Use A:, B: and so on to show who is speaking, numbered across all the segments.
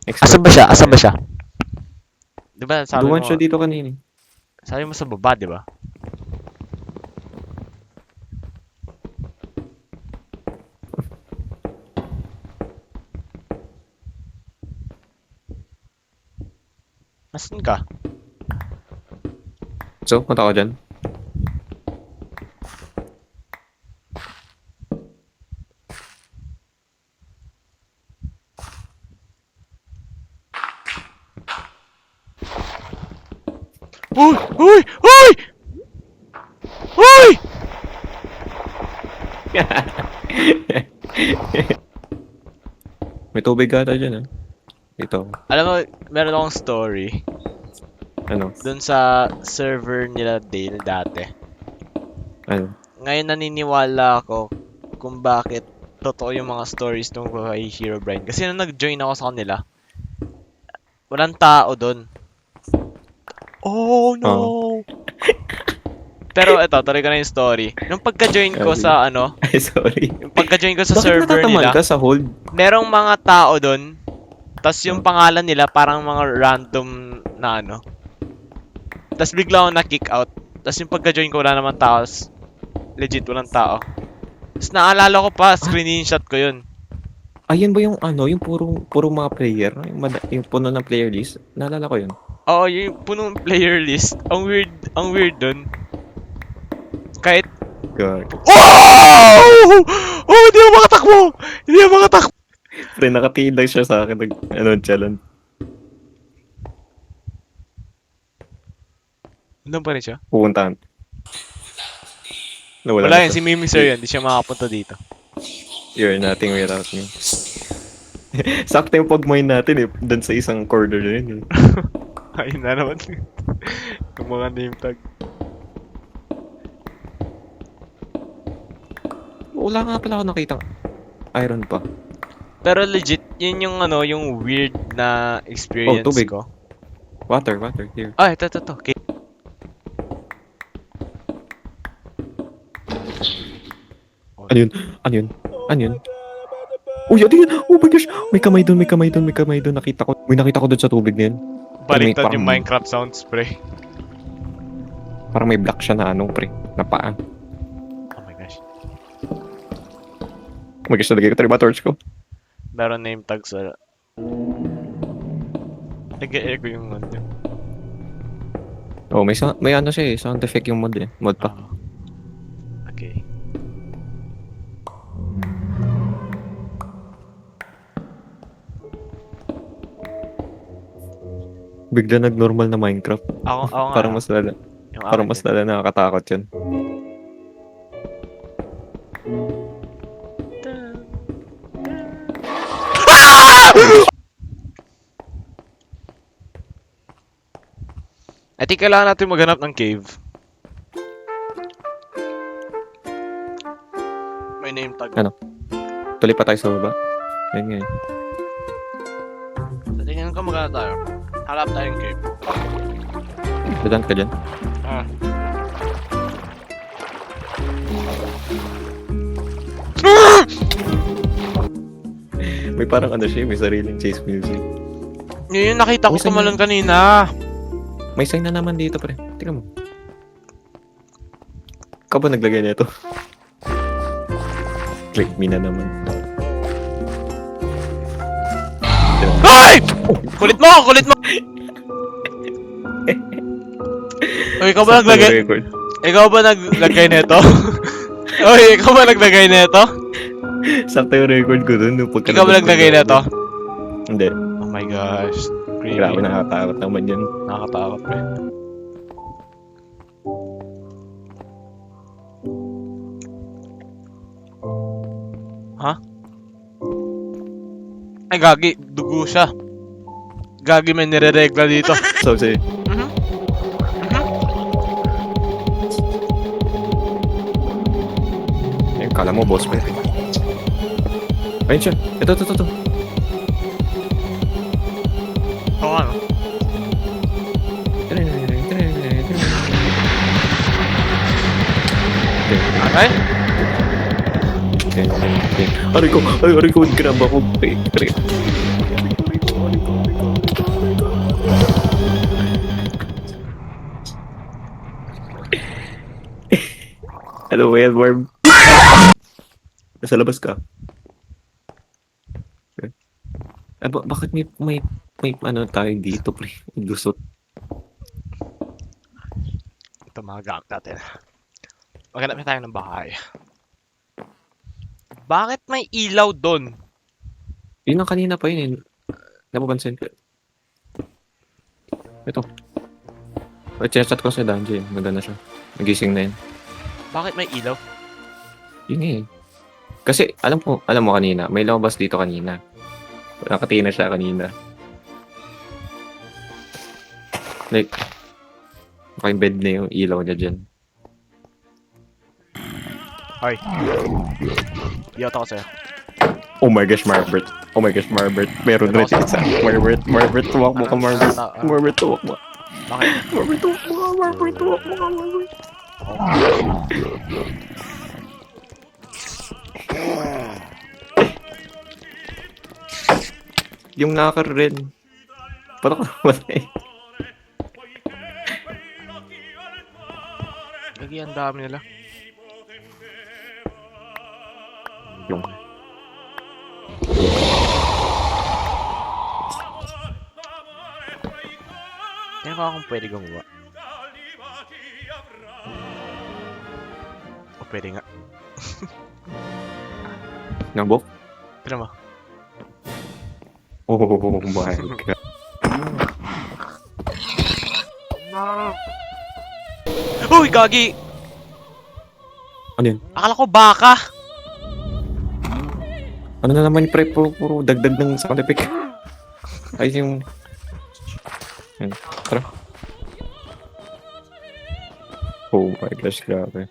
A: Asan ba siya? Asan ba siya?
B: Di ba sabi
C: Duwan
B: mo,
C: siya dito kanina.
B: sabi mo sa baba, di ba? Nasaan ka?
C: So, punta ko dyan.
B: Uy! Uy! Uy! Uy!
C: May tubig ata dyan, ah. Ito.
B: Alam mo, meron akong story
C: Ano?
B: dun sa server nila Dale dati.
C: Ano?
B: Ngayon naniniwala ako kung bakit totoo yung mga stories ng kay Herobrine. Kasi nung nag-join ako sa kanila, walang tao dun. Oh no! Pero eto, tuloy ko na yung story. Nung pagka-join ko sa ano,
C: Ay, sorry.
B: yung pagka-join ko sa
C: Bakit
B: server
C: natatamaan
B: nila,
C: ka sa hold?
B: merong mga tao dun, tas yung pangalan nila parang mga random na ano. Tas bigla ako na-kick out. Tas yung pagka-join ko wala naman tao. Tas legit walang tao. Tas naalala ko pa, screenshot ko yun.
C: Ayan ba yung ano, yung puro mga player? Yung puno ng player list? Naalala ko yun.
B: Oo, yung punong player list. Ang weird dun. Kahit,
C: God.
B: oh! Oh, hindi ako makatakbo! Hindi ako makatakbo!
C: Pre, nakatingin lang siya sa akin. Challenge.
B: Nandun pa rin siya?
C: Pupuntahan. Nawala
B: Wala
C: na
B: yan, si
C: siya.
B: Mimi Sir yan. Hindi siya makapunta dito.
C: You're nothing without me. Sakto yung pag-mine natin eh. Doon sa isang corner na yun.
B: Ayun na naman. Yung mga name tag.
C: Wala nga pala ako nakitang iron pa.
B: Pero legit, yun yung ano, yung weird na experience
C: tubig.
B: ko.
C: Water, here.
B: Ah, ito. Okay.
C: Ano yun? Uy, ano yun? Oh my gosh! May kamay doon. Nakita ko doon sa tubig na yun.
B: Baliktad
C: parang-
B: yung Minecraft sounds, pre.
C: Parang may block siya na ano, pre. Na paa.
B: Oh my gosh.
C: Oh my gosh, nalagay ko ba torch ko?
B: Meron name tag sa... Nag-e-echo yung ano.
C: Oh, may ano siya eh. Sound effect yung mod eh. Mod pa.
B: Ah. Okay.
C: Bigla nag-normal na Minecraft.
B: Ako nga.
C: Parang mas lala.
B: Yung
C: Parang
B: akin
C: mas lala nakakatakot yan.
B: I think kailangan natin maghanap ng cave. May name tag.
C: Ano? Tuloy pa tayo sa baba. Yan nga eh.
B: Sa tingin ko maghanap tayo. Hanap tayong cave.
C: Dadan ka dyan.
B: Ah.
C: May parang ano siya, may sariling chase music.
B: Yun yung nakita ko
C: Minsan
B: tumalon kanina.
C: May sign na naman dito, pre. Tingnan mo. Ikaw ba naglagay na ito? Click me na naman.
B: Ay! Kulit mo! Oy, ikaw ba naglagay?
C: Record.
B: Ikaw ba naglagay nito? Oy, ikaw ba naglagay nito?
C: Sakto yung record ko dun.
B: Ikaw ba naglagay nito?
C: Hindi.
B: Oh my gosh. Creepy.
C: Grabe, nakakatakot naman yan.
B: Nakakatakot, pre. Ha? Ay, gagi. Dugo siya. Gagi, may nire-regla dito.
C: So, say, ayun, kala mo, boss pa. Ayun siya. Ito.
B: Oo nga, no? Ay?
C: Aray ko, grab ako. Hello, Wellworm. Nasa labas ka. Okay. Bakit may ano tayo dito, pre? Lusot.
B: Ito mga gamit natin. Maghanap na tayo ng bahay. Bakit may ilaw doon?
C: Yun ang kanina pa yun eh. Napapansin ko. Ito. Chat ko sa Danji. Maganda na siya. Nagising na yun.
B: Bakit may ilaw?
C: Yun eh. Kasi alam mo kanina, may lumabas dito kanina. Nakatingin na siya kanina. Like, naka-embed na yung ilaw niya dyan.
B: Ay. Iyot ako sa'yo.
C: Oh my gosh, Marbert. Oh my gosh, Marbert. Meron rin isa. Marbert, tuwak mo ka, Marbert. Marbert, tuwak mo.
B: Bakit?
C: Marbert, tuwak mo ka, Marbert. Tuwak mo ka, Marbert. Yung knocker rin. Paano ka namatay?
B: Lagi ang dami nila.
C: Yung...
B: Tingnan ko kung pwede gumawa. O pwede nga.
C: Nabok?
B: Tignan mo.
C: Oh my God.
B: Uy, gagi!
C: Ano yun?
B: Akala ko baka!
C: Ano na naman yung pre? Puro dagdag ng sound effect. Ay, yung... Yan. Tara. Oh my gosh, grabe.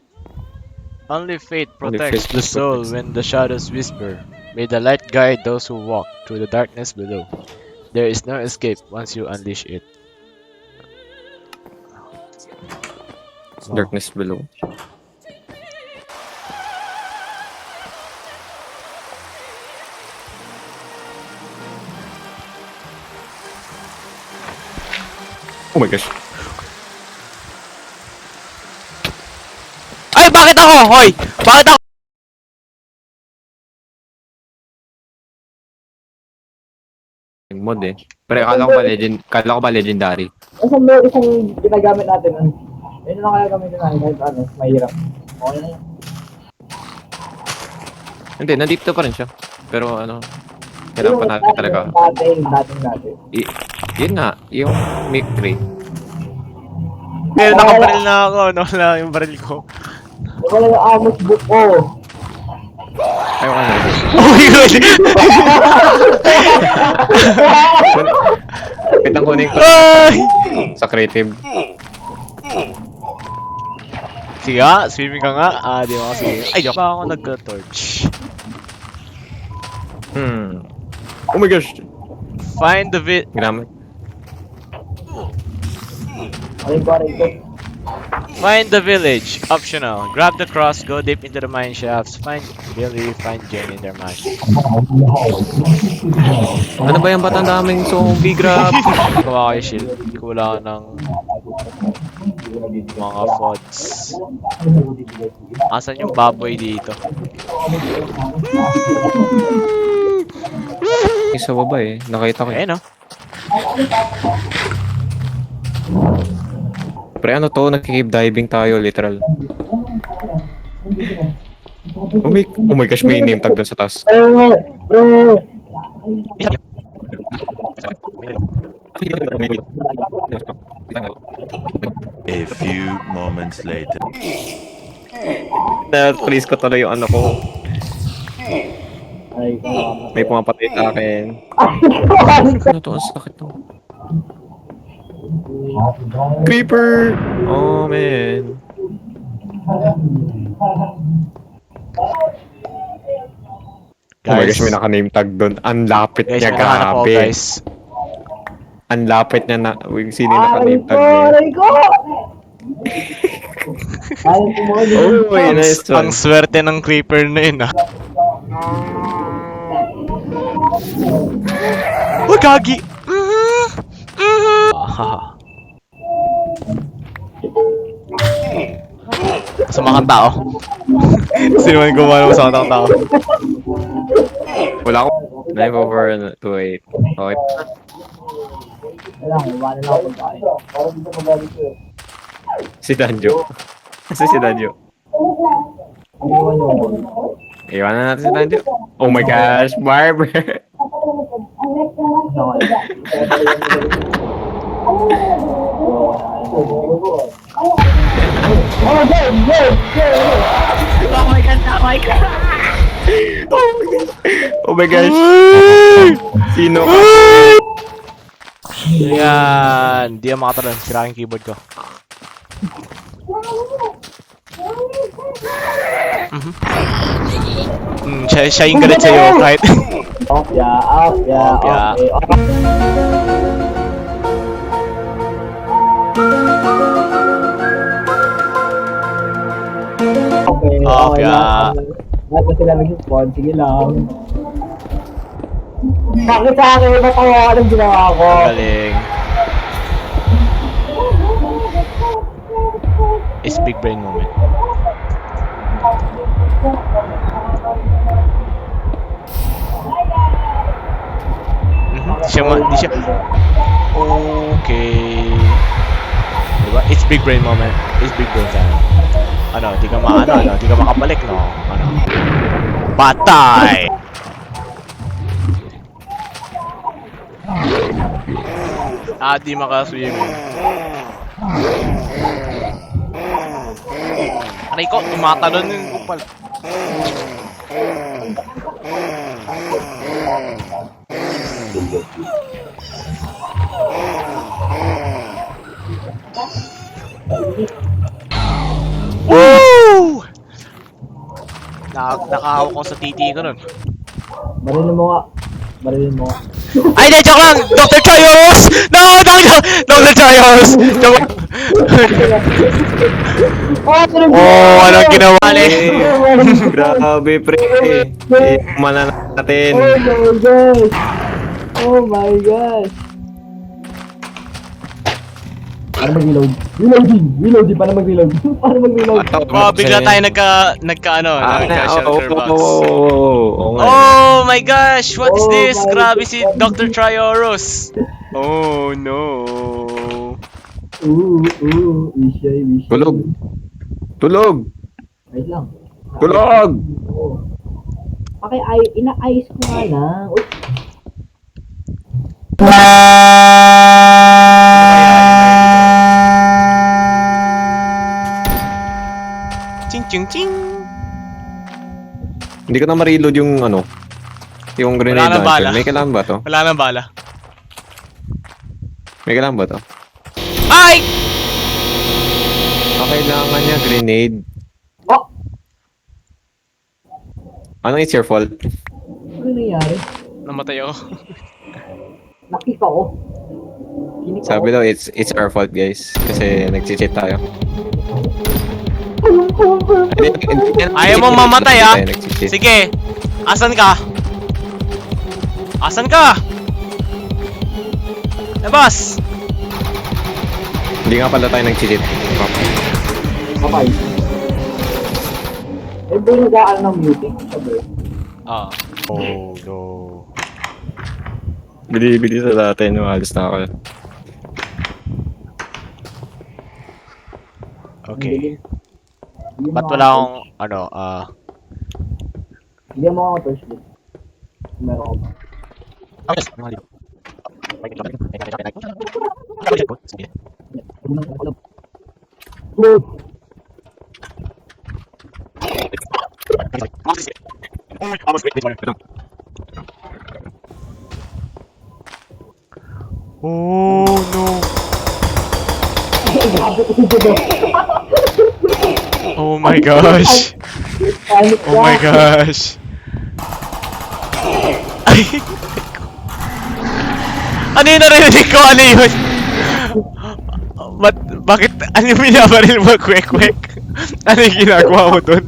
B: Only faith
C: Only
B: protects
C: faith
B: the soul
C: protects.
B: when the shadows whisper. May the light guide those who walk through the darkness below. There is no escape once you unleash it. Wow.
C: Darkness below. Oh my gosh.
B: Ay, bakit ako? Hoy! Bakit ako?
C: Yung mod eh. Pero kala ko ba legendary?
A: Isang ginagamit natin. Yun lang kaya gamitin natin kahit ano, mahirap. Okay na yun.
C: Hindi, nandito pa rin siya. Pero ano, kailangan pa natin talaga.
A: Dating.
C: Yun nga, yung mic crate.
B: Eh, nakabaril na ako. Nawala yung baril ko.
A: Wala yung Amos book ko.
C: Ayaw ka na.
B: Oh my God!
C: Wait lang kunin ko
B: Ay!
C: sa creative.
B: Sige nga, swimming ka nga. Di mo kasi. Ay, joke. Ba ako nagka-torch?
C: Oh my gosh!
B: Find the
C: Ginamit.
B: Find the village. Optional. Grab the cross, go deep into the mine shafts. Find Billy, find Jenny in their mine.
C: Ano ba yung ba't ang daming zombie? Grab!
B: Kuha kayo shield. Kulang ng mga fods. Asan yung baboy dito?
C: Isa ba eh? Nakita ko eh.
B: Eh no?
C: Pre, ano to? Nag-cave diving tayo, literal. Oh my gosh, may name tag dun sa taas.
A: Bro!
D: A few moments later.
C: Na-please ko tuloy yung ano ko.
A: Ay,
C: May pumapatay sa akin. Ano to? Ang sakit to. Creeper! Oh, man. Oh my gosh, may naka-name tag doon. Ang lapit
B: Guys,
C: niya,
B: may nakahanap ako,
C: grabe.
B: guys.
C: Ang lapit niya na... Uy, sino yung naka-name tag niya?
A: Aray ko! Ayaw ko mo.
C: Oh,
B: Ang,
C: nice
B: ang
C: one.
B: swerte ng creeper na yun, ah. Oh, gagi! Haha. Masama kang tao. Sino man gumawa ng masama kang tao?
C: Wala ko. 94428. Okay.
A: Wala, iwanan lang ako pagkain. Parang dito magalit ko eh.
C: Si Danjo. Kasi si Danjo.
A: Iwan nyo.
C: Iwanan natin si Danjo. Oh my gosh, Barber. Oh my gosh. Sino ka?
B: Yan, di ako makatalon. Sira yung keyboard ko. Siya yung galit sa'yo kahit...
A: Off ya,
B: Off ya.
A: okay, off. Okay,
B: Off
A: okay
B: ya.
A: lang. Bakit ba sila nag-spawn? Sige lang. Bakit sa akin? Ba't ako anong ginawa ko?
B: Galing. It's big brain moment. Di siya... Okay. Diba? It's big brain moment. It's big brain time. Ano, di ka di ka makabalik, no? Ano? Patay! Di makaswimming. Aray ko, tumatalon yung kupal. Woo! Nakahawak ko sa titi ko nun.
A: Marilin mo nga. Marilin mo nga.
B: Ay, di, joke lang! Dr. Chayos! No! Dr. Chayos! Joke lang. Oh, anong ginawa ni?
C: Grabe, pre. Mana natin.
A: Oh my gosh! Oh my gosh! Paano mag-reload? Reloading! Paano mag-reload? Paano mag-reload?
B: Bigla tayo nagka-shelter box.
C: Oh,
B: Oh my gosh! What is
A: Oh
B: this?
A: my
B: Grabe si
A: God.
B: Dr. Trioros! Oh no!
A: Wishay.
C: Tulog!
A: Wait lang.
C: Tulog!
A: Oo. Ina-ayos ko nga lang. Uy,
B: Ching ching ching!
C: Hindi ko na ma-reload yung yung grenade
B: Wala nang bala.
C: launcher. May kailangan ba to?
B: Wala nang bala.
C: May kailangan ba to?
B: Ay!
C: Kailangan niya grenade.
A: oh!
C: Ano it's your fault?
A: Ano nangyari?
B: Namatay ako.
A: Nakik ako. Kinik ako.
C: Sabi daw it's our fault, guys. Kasi nag-cheat tayo.
B: Ayaw mong mamatay, ah.
C: Nag-cheat.
B: Sige! Asan ka? Asan ka? Labas!
C: Hindi nga pala tayo nag-cheat.
A: Kapay. Eh, ba yung nag-aaral ng music? Sabi.
B: Ah. Oh no.
C: Bili sa dati, no? Alis na ako.
B: Okay. Ba't wala akong,
A: Hindi mo ako first look. Meron ko ba? Good.
B: Oh no. Oh my gosh. Oh my gosh. Ay. Ano yung narinig ko? Ano yun? Bakit? Ano yung binabaril mo? Kwek-kwek? Ano yung ginagawa mo dun?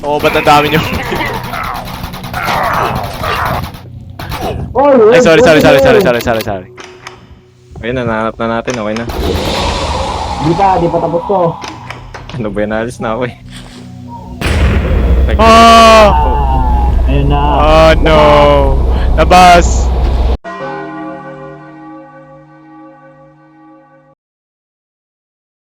B: Oo, ba't ang dami nyo?
A: Oh,
B: Ay, sorry.
C: Okay na, nahanap na natin. Okay na.
A: Di pa tapos to.
C: Ano ba yan? Alis na ako eh.
B: Oh!
A: Ayun na.
B: Oh no! Labas!